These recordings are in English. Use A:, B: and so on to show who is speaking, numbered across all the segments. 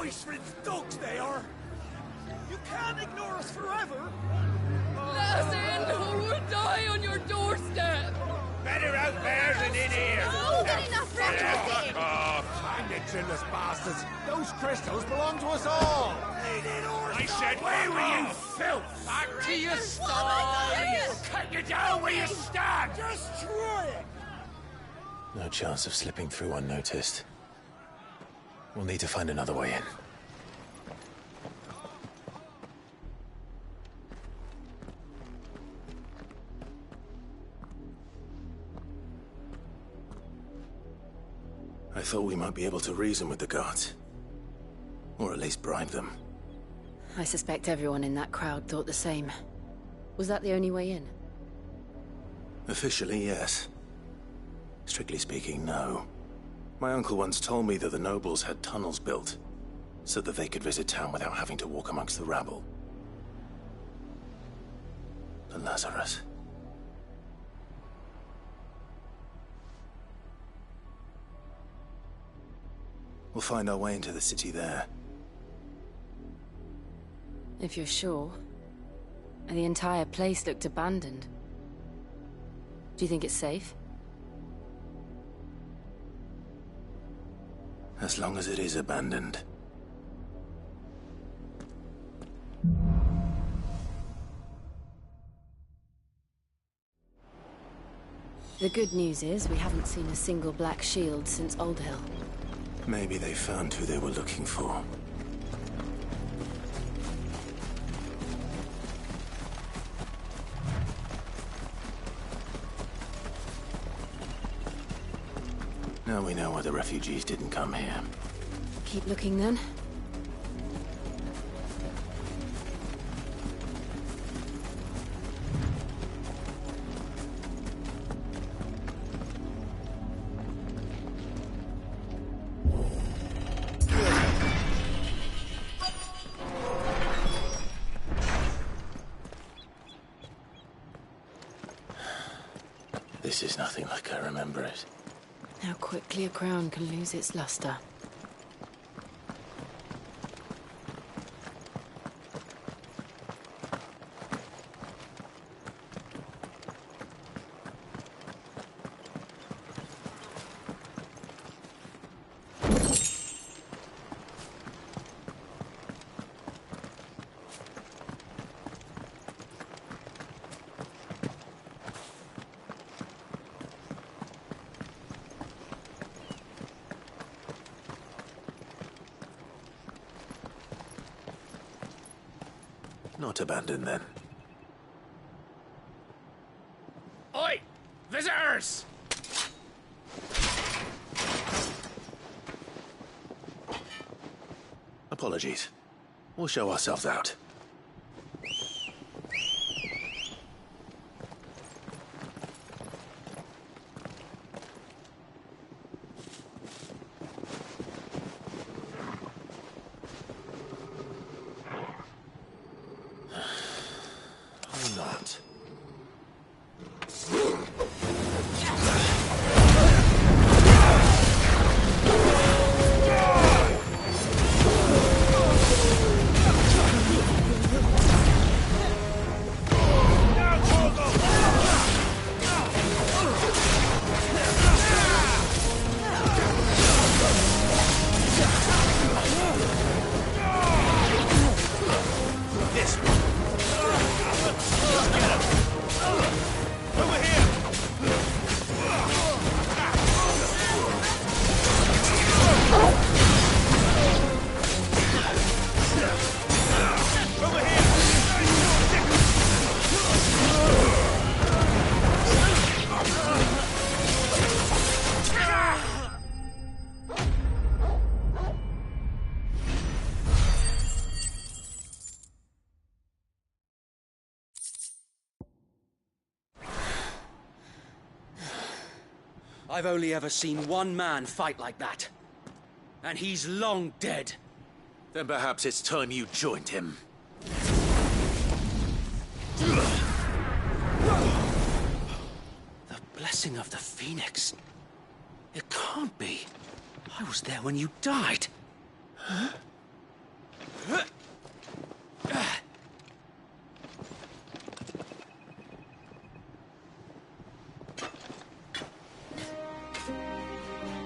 A: Oisrin's dogs, they are! You can't ignore us forever!
B: Let us in, or we'll die on your doorstep!
C: Better out there than in here!
D: More than enough room to us in!
A: Hang it, chinless bastards! Those crystals belong to us all!
C: I said, where were you, filth? Back to your sties! Cut you down where you stand!
A: Destroy it!
E: No chance of slipping through unnoticed. We'll need to find another way in. I thought we might be able to reason with the guards. Or at least bribe them.
F: I suspect everyone in that crowd thought the same. Was that the only way in?
E: Officially, yes. Strictly speaking, no. My uncle once told me that the nobles had tunnels built, so that they could visit town without having to walk amongst the rabble. The Lazarus. We'll find our way into the city there.
F: If you're sure. The entire place looked abandoned. Do you think it's safe?
E: As long as it is abandoned.
F: The good news is we haven't seen a single black shield since Old Hill.
E: Maybe they found who they were looking for. Now we know why the refugees didn't come here.
F: Keep looking then.
E: This is nothing like I remember it.
F: How quickly a crown can lose its luster.
E: Not abandoned, then.
C: Oi! Visitors!
E: Apologies. We'll show ourselves out. Or not.
G: I've only ever seen one man fight like that. And he's long dead.
E: Then perhaps it's time you joined him.
G: The blessing of the Phoenix. It can't be. I was there when you died. Huh?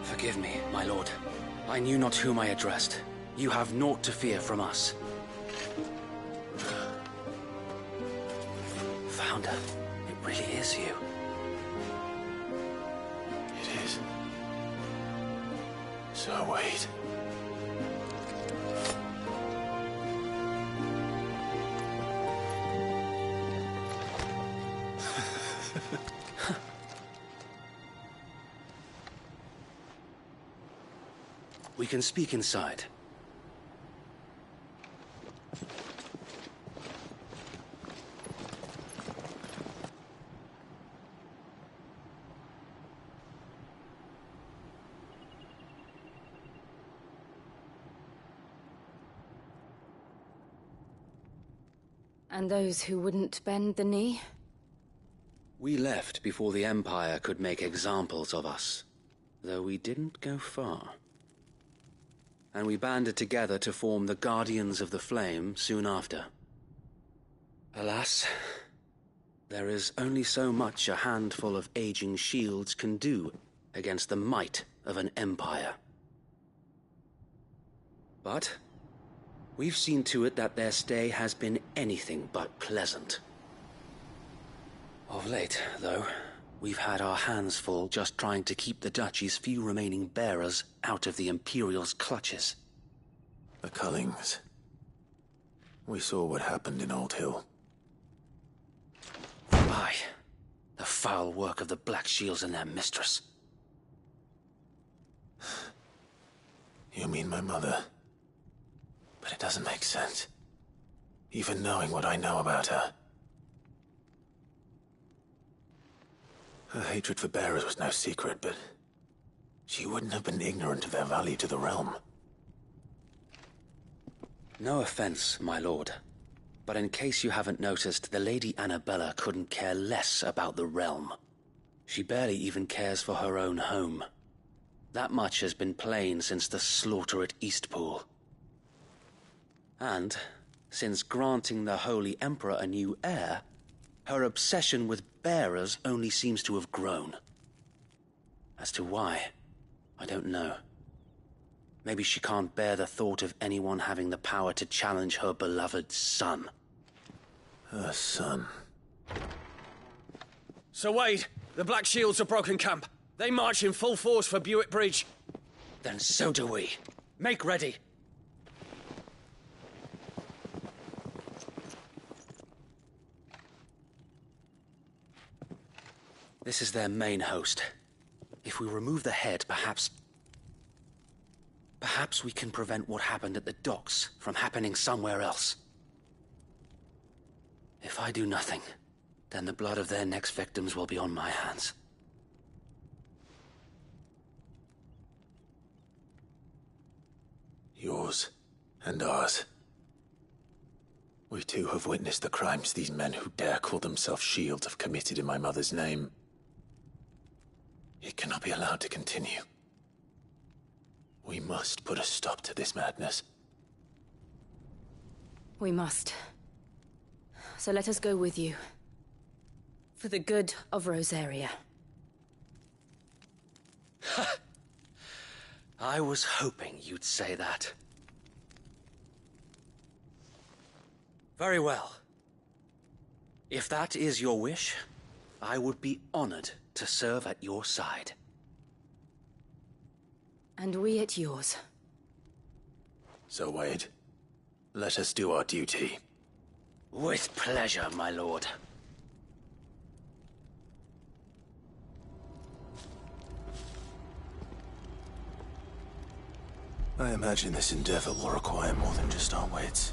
G: Forgive me, my lord. I knew not whom I addressed. You have naught to fear from us. Founder, it really is you.
E: It is. So wait.
G: We can speak inside.
F: And those who wouldn't bend the knee?
G: We left before the Empire could make examples of us, though we didn't go far. And we banded together to form the Guardians of the Flame soon after. Alas, there is only so much a handful of aging shields can do against the might of an empire. But we've seen to it that their stay has been anything but pleasant. Of late, though, we've had our hands full just trying to keep the Duchy's few remaining bearers out of the Imperial's clutches.
E: The Cullings. We saw what happened in Old Hill.
G: Aye, the foul work of the Black Shields and their mistress.
E: You mean my mother? But it doesn't make sense. Even knowing what I know about her. Her hatred for bearers was no secret, but she wouldn't have been ignorant of their value to the realm.
G: No offense, my lord, but in case you haven't noticed, the Lady Annabella couldn't care less about the realm. She barely even cares for her own home. That much has been plain since the slaughter at Eastpool. And, since granting the Holy Emperor a new heir, her obsession with bearers only seems to have grown. As to why, I don't know. Maybe she can't bear the thought of anyone having the power to challenge her beloved son.
E: Her son.
H: Sir Wade, the Black Shields have broken camp. They march in full force for Buick Bridge.
G: Then so do we. Make ready. This is their main host. If we remove the head, perhaps we can prevent what happened at the docks from happening somewhere else. If I do nothing, then the blood of their next victims will be on my hands.
E: Yours and ours. We too have witnessed the crimes these men who dare call themselves shields have committed in my mother's name. It cannot be allowed to continue. We must put a stop to this madness.
F: We must. So let us go with you. For the good of Rosaria.
G: I was hoping you'd say that. Very well. If that is your wish, I would be honored to serve at your side.
F: And we at yours.
E: So, Wade, let us do our duty.
G: With pleasure, my lord.
E: I imagine this endeavor will require more than just our wits.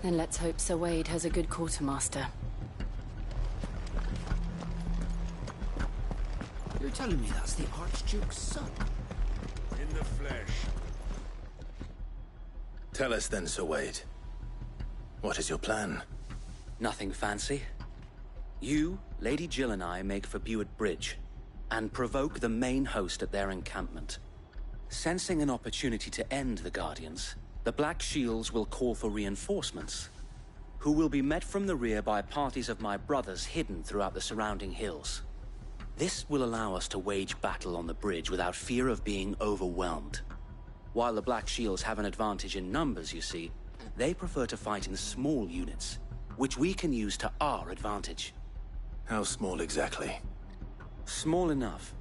F: Then let's hope Sir Wade has a good quartermaster.
A: You're telling me that's the Archduke's son?
C: In the flesh.
E: Tell us then, Sir Wade. What is your plan?
G: Nothing fancy. You, Lady Jill and I make for Buick Bridge, and provoke the main host at their encampment. Sensing an opportunity to end the Guardians, The Black Shields will call for reinforcements, who will be met from the rear by parties of my brothers hidden throughout the surrounding hills. This will allow us to wage battle on the bridge without fear of being overwhelmed. While the Black Shields have an advantage in numbers, you see, they prefer to fight in small units, which we can use to our advantage.
E: How small exactly?
G: Small enough,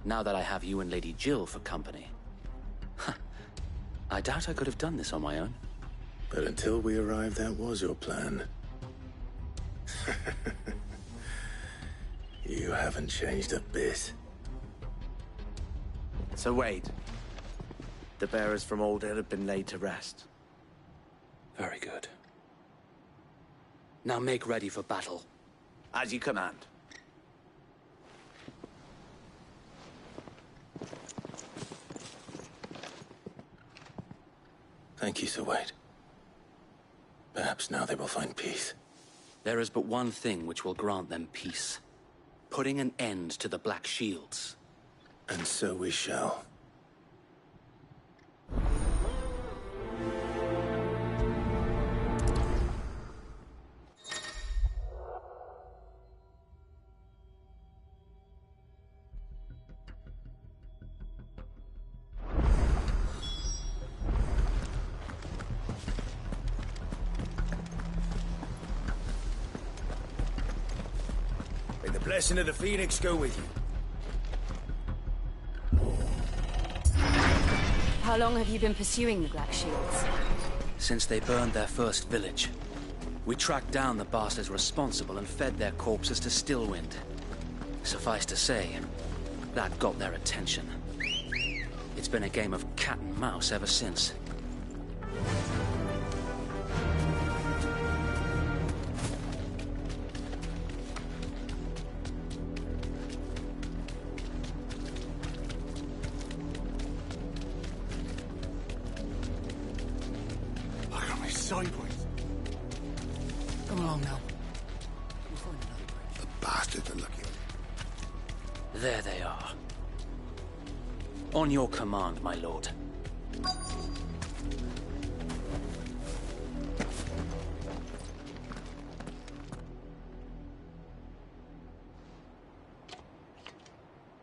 G: now that I have you and Lady Jill for company. I doubt I could have done this on my own.
E: But until we arrived, that was your plan. You haven't changed a bit.
I: So Wade, the bearers from Old Hill have been laid to rest.
G: Very good. Now make ready for battle.
I: As you command.
E: Thank you, Sir Wade. Perhaps now they will find peace.
G: There is but one thing which will grant them peace. Putting an end to the Black Shields.
E: And so we shall.
A: May the blessing of the Phoenix go with you.
F: How long have you been pursuing the Black Shields?
G: Since they burned their first village. We tracked down the bastards responsible and fed their corpses to Stillwind. Suffice to say, that got their attention. It's been a game of cat and mouse ever since.
A: I got me sideways.
H: Come along now.
A: The bastards are looking.
G: There they are. On your command, my lord.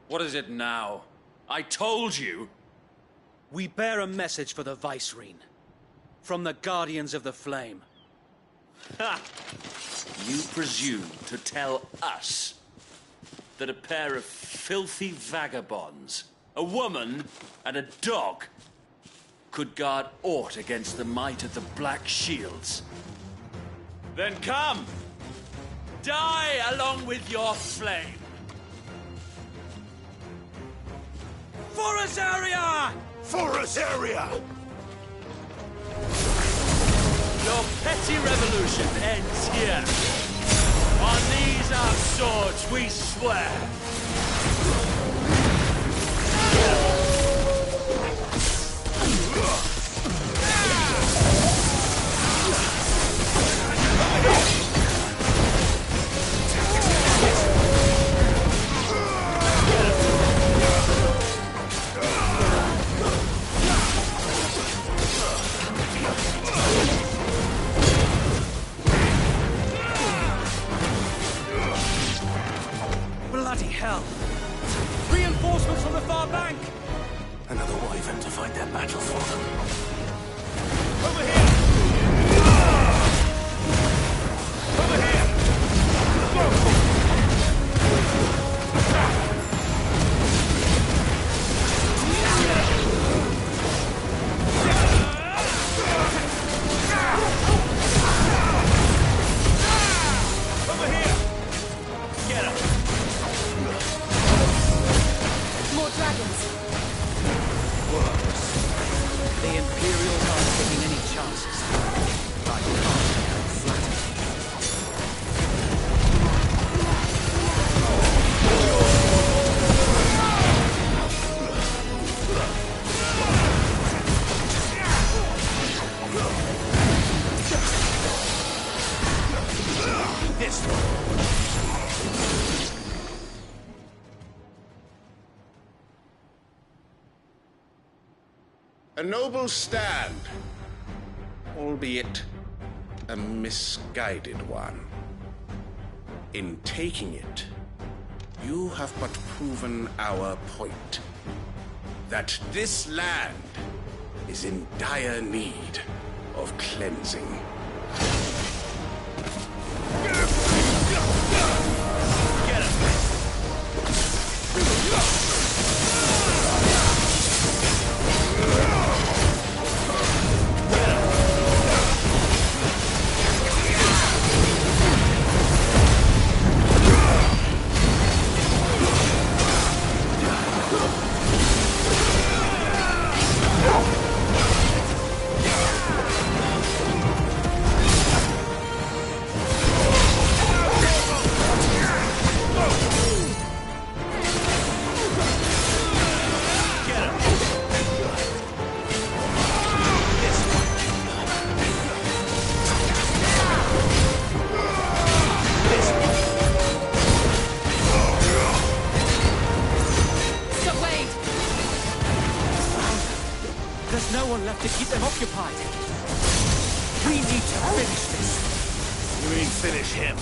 C: What is it now? I told you!
G: We bear a message for the Vicereine. From the Guardians of the Flame.
C: Ha! You presume to tell us that a pair of filthy vagabonds, a woman and a dog, could guard aught against the might of the Black Shields? Then come! Die along with your flame! For Azaria!
A: For Azaria!
C: Your petty revolution ends here. On these our swords we swear.
G: Bloody hell! Reinforcements from the far bank!
E: Another wyvern to fight their battle for them.
A: Over here! Over here! Over here! Get him!
F: More dragons.
G: The Imperials aren't taking any chances. I can't become flattered.
A: This
J: A noble stand, albeit a misguided one. In taking it, you have but proven our point. That this land is in dire need of cleansing.
K: To keep them occupied. We need to finish this.
A: You mean finish him?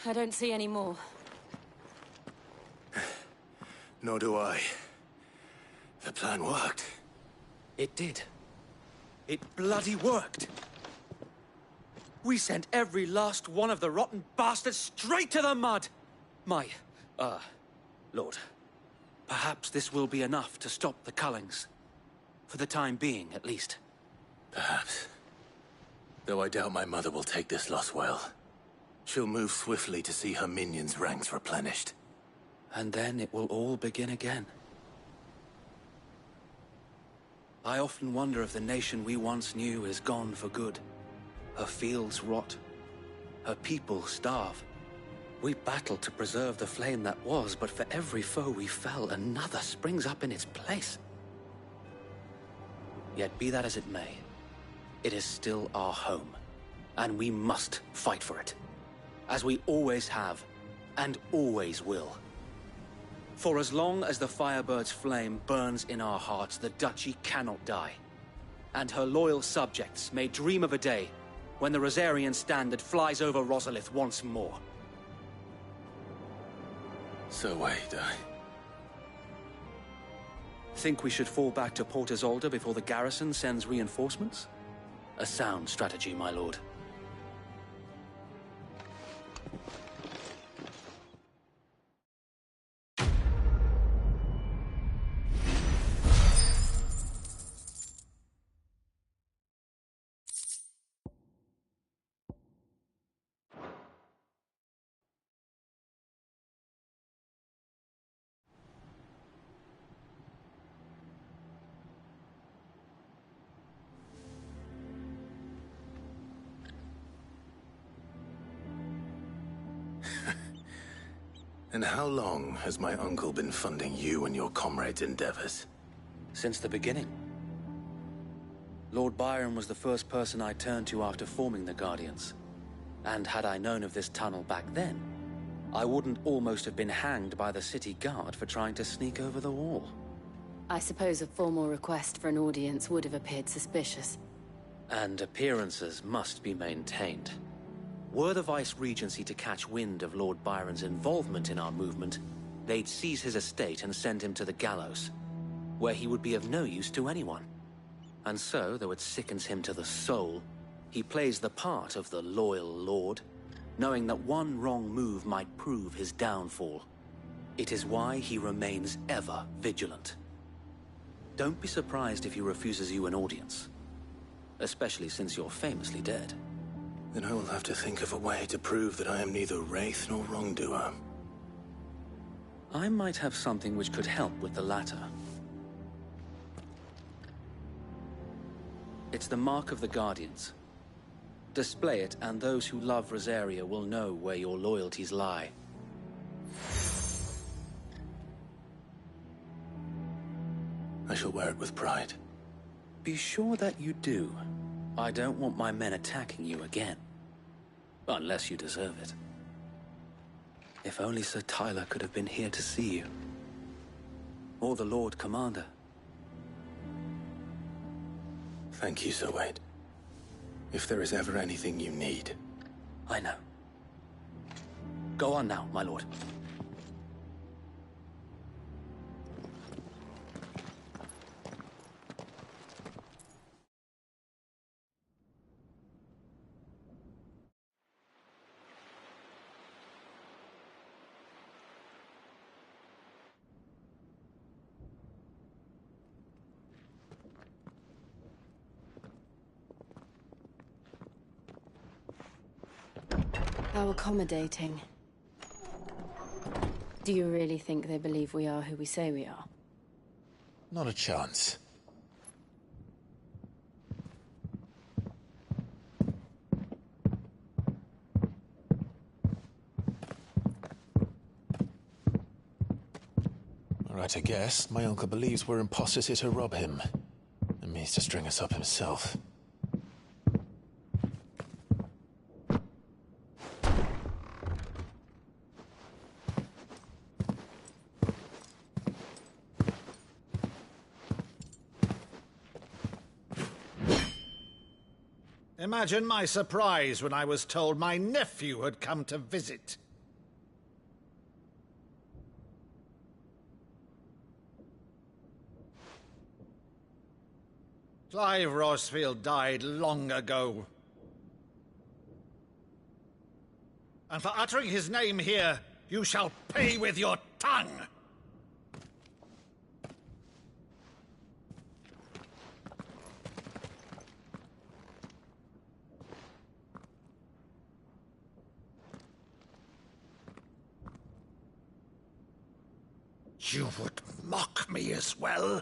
F: I don't see any more.
E: Nor do I. The plan worked.
K: It did. It bloody worked. We sent every last one of the rotten bastards straight to the mud! Lord. Perhaps this will be enough to stop the Cullings. For the time being, at least.
E: Perhaps. Though I doubt my mother will take this loss well. She'll move swiftly to see her minions' ranks replenished.
K: And then it will all begin again. I often wonder if the nation we once knew is gone for good. Her fields rot. Her people starve. We battled to preserve the flame that was, but for every foe we fell, another springs up in its place. Yet be that as it may, it is still our home, and we must fight for it. As we always have, and always will. For as long as the Firebird's flame burns in our hearts, the Duchy cannot die. And her loyal subjects may dream of a day when the Rosarian standard flies over Rosalith once more.
E: So wait,
K: Think we should fall back to Port Isolde before the garrison sends reinforcements? A sound strategy, my lord.
E: And how long has my uncle been funding you and your comrades' endeavors?
K: Since the beginning. Lord Byron was the first person I turned to after forming the Guardians. And had I known of this tunnel back then, I wouldn't almost have been hanged by the city guard for trying to sneak over the wall.
F: I suppose a formal request for an audience would have appeared suspicious.
K: And appearances must be maintained. Were the Vice-Regency to catch wind of Lord Byron's involvement in our movement, they'd seize his estate and send him to the gallows, where he would be of no use to anyone. And so, though it sickens him to the soul, he plays the part of the loyal lord, knowing that one wrong move might prove his downfall. It is why he remains ever vigilant. Don't be surprised if he refuses you an audience, especially since you're famously dead.
E: Then I will have to think of a way to prove that I am neither wraith nor wrongdoer.
K: I might have something which could help with the latter. It's the Mark of the Guardians. Display it, and those who love Rosaria will know where your loyalties lie.
E: I shall wear it with pride.
K: Be sure that you do. I don't want my men attacking you again. Unless you deserve it. If only Sir Tyler could have been here to see you. Or the Lord Commander.
E: Thank you, Sir Wade. If there is ever anything you need.
K: I know. Go on now, my lord.
F: How accommodating. Do you really think they believe we are who we say we are?
E: Not a chance. Right to guess, my uncle believes we're imposters here to rob him, and means to string us up himself.
A: Imagine my surprise when I was told my nephew had come to visit. Clive Rosfield died long ago. And for uttering his name here, you shall pay with your tongue! You would mock me as well?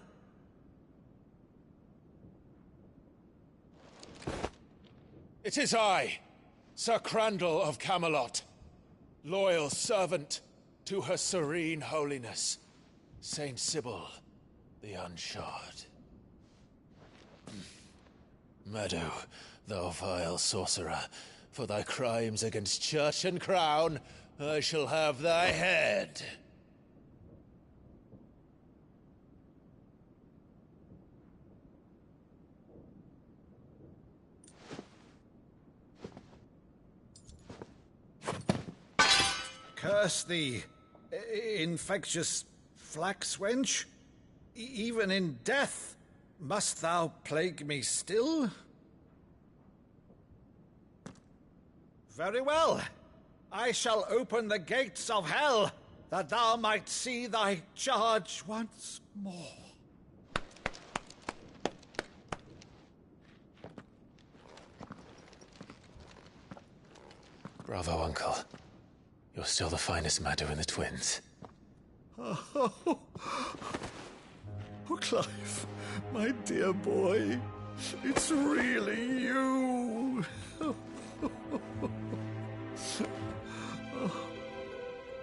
L: It is I, Sir Crandall of Camelot, loyal servant to Her Serene Holiness, Saint Sybil the Unshod. Meadow, thou vile sorcerer, for thy crimes against church and crown, I shall have thy head.
A: Curse thee, infectious flax wench. Even in death, must thou plague me still? Very well. I shall open the gates of hell, that thou might see thy charge once more.
E: Bravo, Uncle. You're still the finest Meadow in the twins.
A: Oh, Clive, my dear boy, it's really you.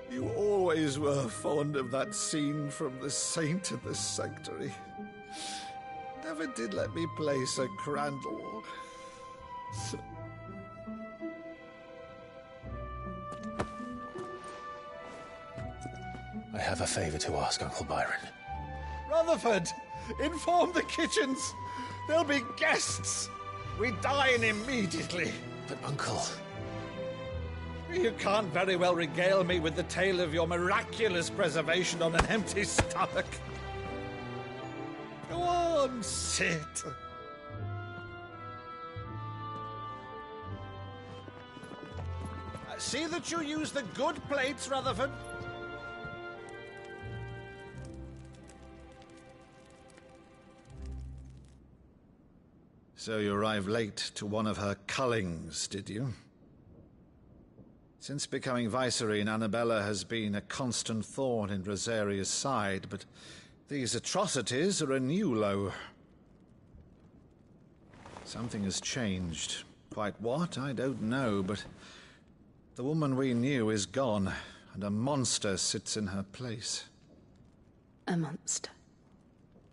A: You always were fond of that scene from The Saint in the Sanctuary. Never did let me play Sir Crandall.
E: I have a favor to ask, Uncle Byron.
A: Rutherford, inform the kitchens. There'll be guests. We dine immediately.
E: But, Uncle...
A: You can't very well regale me with the tale of your miraculous preservation on an empty stomach. Go on, sit. See that you use the good plates, Rutherford. So you arrived late to one of her cullings, did you? Since becoming Vicereine, Annabella has been a constant thorn in Rosaria's side, but these atrocities are a new low. Something has changed. Quite what, I don't know, but the woman we knew is gone, and a monster sits in her place.
F: A monster?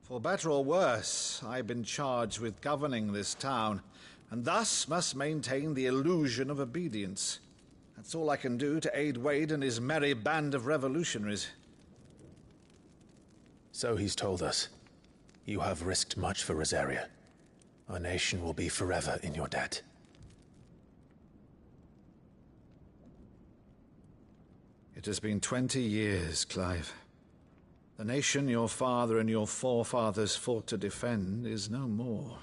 A: For better or worse, I've been charged with governing this town, and thus must maintain the illusion of obedience. That's all I can do to aid Wade and his merry band of revolutionaries.
E: So he's told us. You have risked much for Rosaria. Our nation will be forever in your debt.
A: It has been 20 years, Clive. The nation your father and your forefathers fought to defend is no more.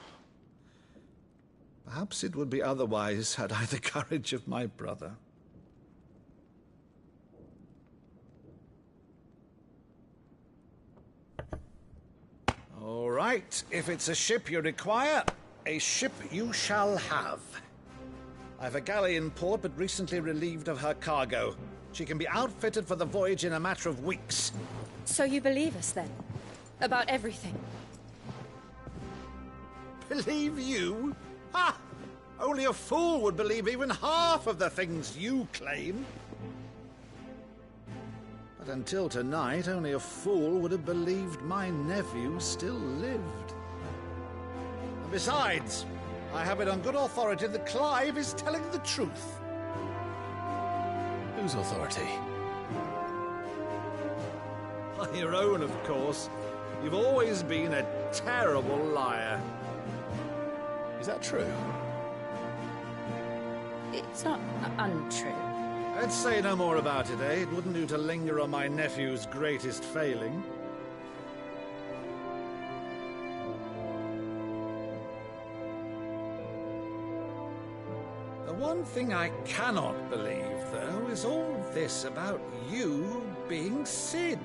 A: Perhaps it would be otherwise had I the courage of my brother. All right, if it's a ship you require, a ship you shall have. I've a galley in port, but recently relieved of her cargo. She can be outfitted for the voyage in a matter of weeks.
F: So you believe us, then? About everything?
A: Believe you? Ha! Only a fool would believe even half of the things you claim. But until tonight, only a fool would have believed my nephew still lived. And besides, I have it on good authority that Clive is telling the truth.
E: Whose authority?
A: Your own, of course. You've always been a terrible liar.
E: Is that true?
F: It's not untrue.
A: Let's say no more about it, eh? It wouldn't do to linger on my nephew's greatest failing. The one thing I cannot believe, though, is all this about you being Cid.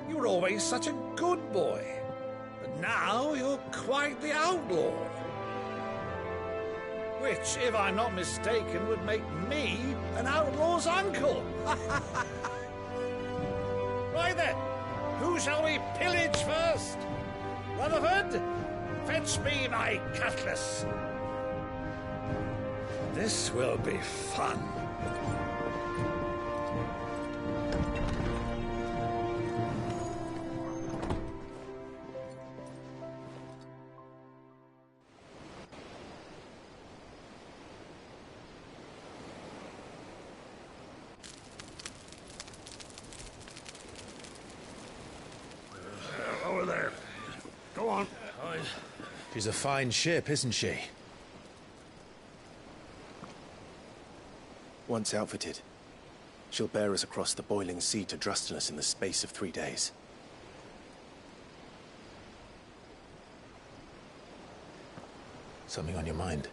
A: You were always such a good boy, but now you're quite the outlaw. Which, if I'm not mistaken, would make me an outlaw's uncle. Right then, who shall we pillage first? Rutherford, fetch me my cutlass. This will be fun.
J: Over there. Go on.
E: She's a fine ship, isn't she?
I: Once outfitted, she'll bear us across the boiling sea to Drustinus in the space of 3 days.
E: Something on your mind?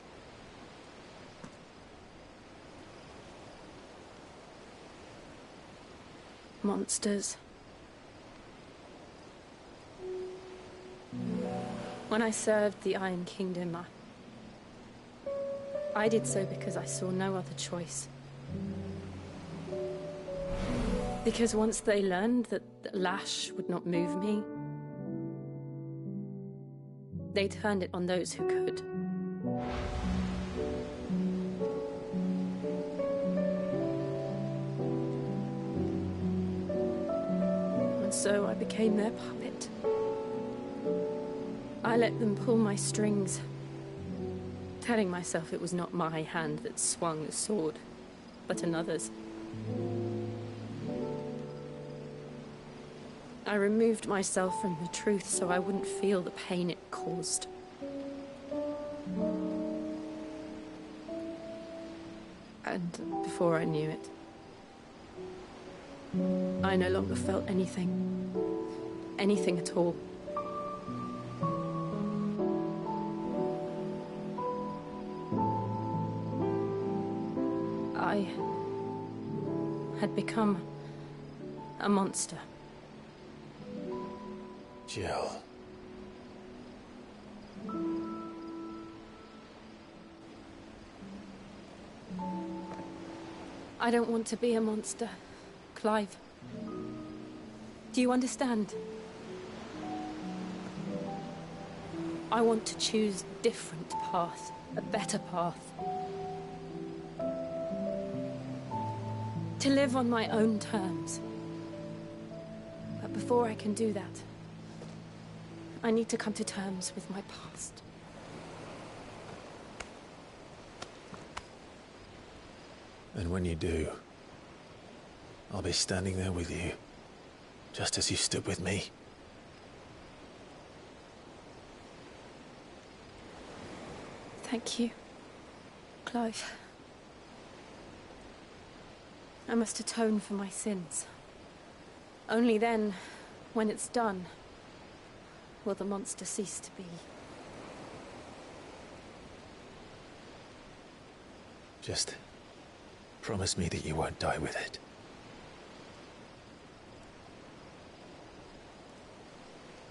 F: Monsters. When I served the Iron Kingdom, I did so because I saw no other choice. Because once they learned that Lash would not move me, they turned it on those who could. And so I became their puppet. I let them pull my strings, telling myself it was not my hand that swung the sword, but another's. I removed myself from the truth so I wouldn't feel the pain it caused. And before I knew it, I no longer felt anything. Anything at all. I had become a monster.
L: Jill.
F: I don't want to be a monster, Clive. Do you understand? I want to choose a different path, a better path. To live on my own terms. But before I can do that, I need to come to terms with my past.
E: And when you do, I'll be standing there with you, just as you stood with me.
F: Thank you, Clive. I must atone for my sins. Only then, when it's done, will the monster cease to be.
E: Just promise me that you won't die with it.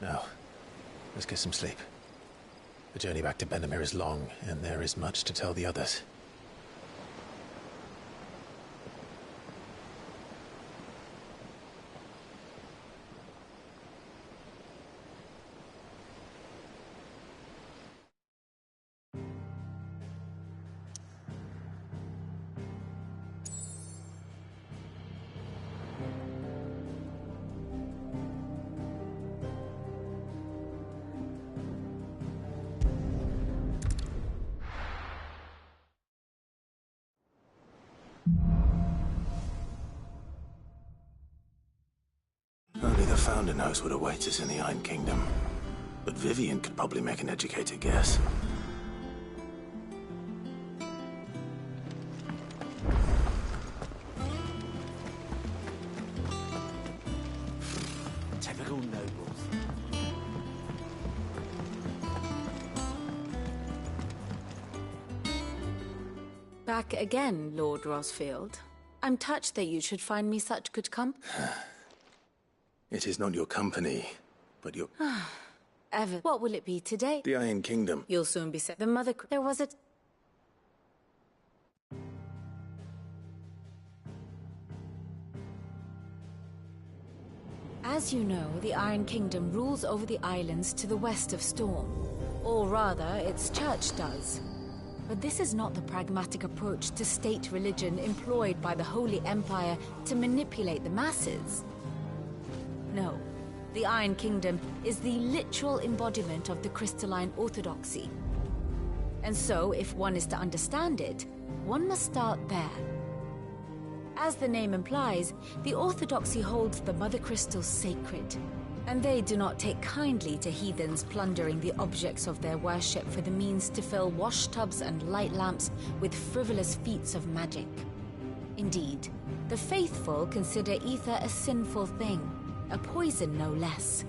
E: Now, let's get some sleep. The journey back to Benamir is long, and there is much to tell the others. Only the Founder knows what awaits us in the Iron Kingdom. But Vivian could probably make an educated guess.
M: Typical nobles.
N: Back again, Lord Rosfield. I'm touched that you should find me such good company.
E: It is not your company, but your...
N: Ever. What will it be today?
E: The Iron Kingdom.
N: You'll soon be set. The Mother... There was a... As you know, the Iron Kingdom rules over the islands to the west of Storm. Or rather, its church does. But this is not the pragmatic approach to state religion employed by the Holy Empire to manipulate the masses. No. The Iron Kingdom is the literal embodiment of the crystalline orthodoxy. And so, if one is to understand it, one must start there. As the name implies, the orthodoxy holds the Mother Crystals sacred, and they do not take kindly to heathens plundering the objects of their worship for the means to fill washtubs and light lamps with frivolous feats of magic. Indeed, the faithful consider ether a sinful thing, a poison no less.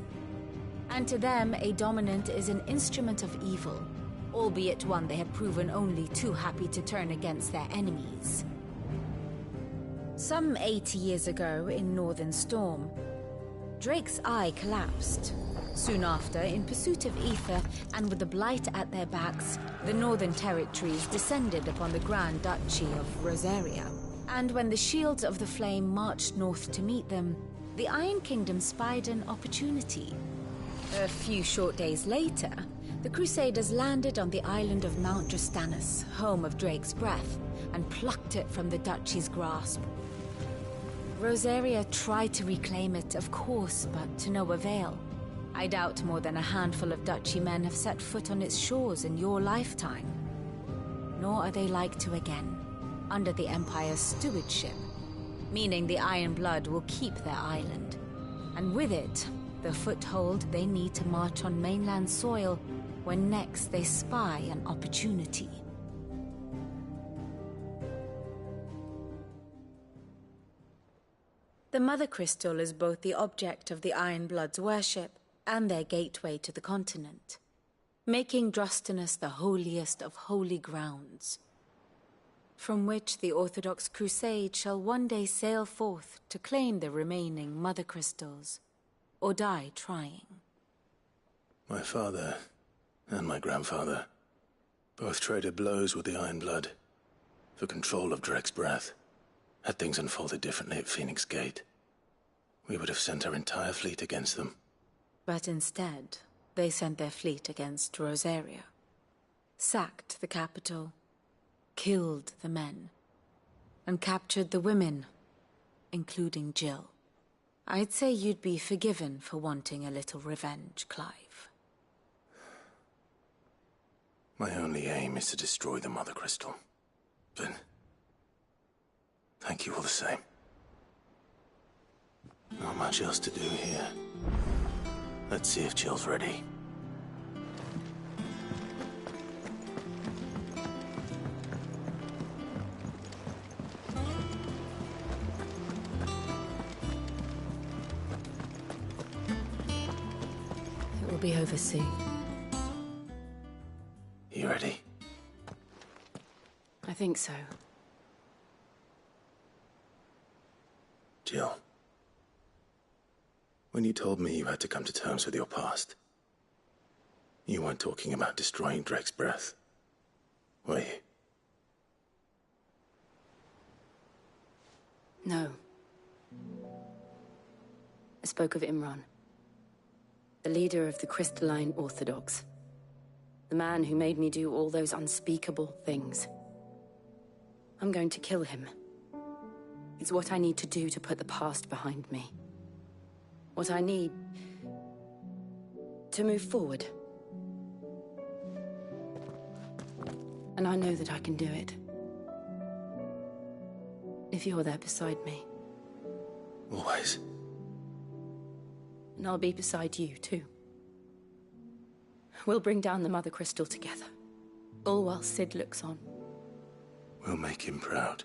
N: And to them, a dominant is an instrument of evil, albeit one they have proven only too happy to turn against their enemies. Some 80 years ago, in Northern Storm, Drake's eye collapsed. Soon after, in pursuit of ether, and with the Blight at their backs, the Northern Territories descended upon the Grand Duchy of Rosaria. And when the Shields of the Flame marched north to meet them, the Iron Kingdom spied an opportunity. A few short days later, the Crusaders landed on the island of Mount Drastanus, home of Drake's breath, and plucked it from the Duchy's grasp. Rosaria tried to reclaim it, of course, but to no avail. I doubt more than a handful of Duchy men have set foot on its shores in your lifetime. Nor are they like to again, under the Empire's stewardship, meaning the Iron Blood will keep their island, and with it, the foothold they need to march on mainland soil when next they spy an opportunity. The Mother Crystal is both the object of the Ironbloods' worship and their gateway to the continent, making Drustinus the holiest of holy grounds, from which the Orthodox Crusade shall one day sail forth to claim the remaining Mother Crystals, or die trying.
E: My father and my grandfather both traded blows with the Ironblood for control of Drek's breath. Had things unfolded differently at Phoenix Gate, we would have sent our entire fleet against them.
N: But instead, they sent their fleet against Rosaria, sacked the capital, killed the men, and captured the women, including Jill. I'd say you'd be forgiven for wanting a little revenge, Clive.
E: My only aim is to destroy the Mother Crystal. But thank you all the same. Not much else to do here. Let's see if Jill's ready.
F: It will be over soon.
E: You ready?
F: I think so.
E: Jill. When you told me you had to come to terms with your past, you weren't talking about destroying Drek's breath, were you?
F: No. I spoke of Imran, the leader of the Crystalline Orthodox. The man who made me do all those unspeakable things. I'm going to kill him. It's what I need to do to put the past behind me. What I need to move forward. And I know that I can do it. If you're there beside me.
E: Always.
F: And I'll be beside you, too. We'll bring down the Mother Crystal together. All while Sid looks on.
E: We'll make him proud.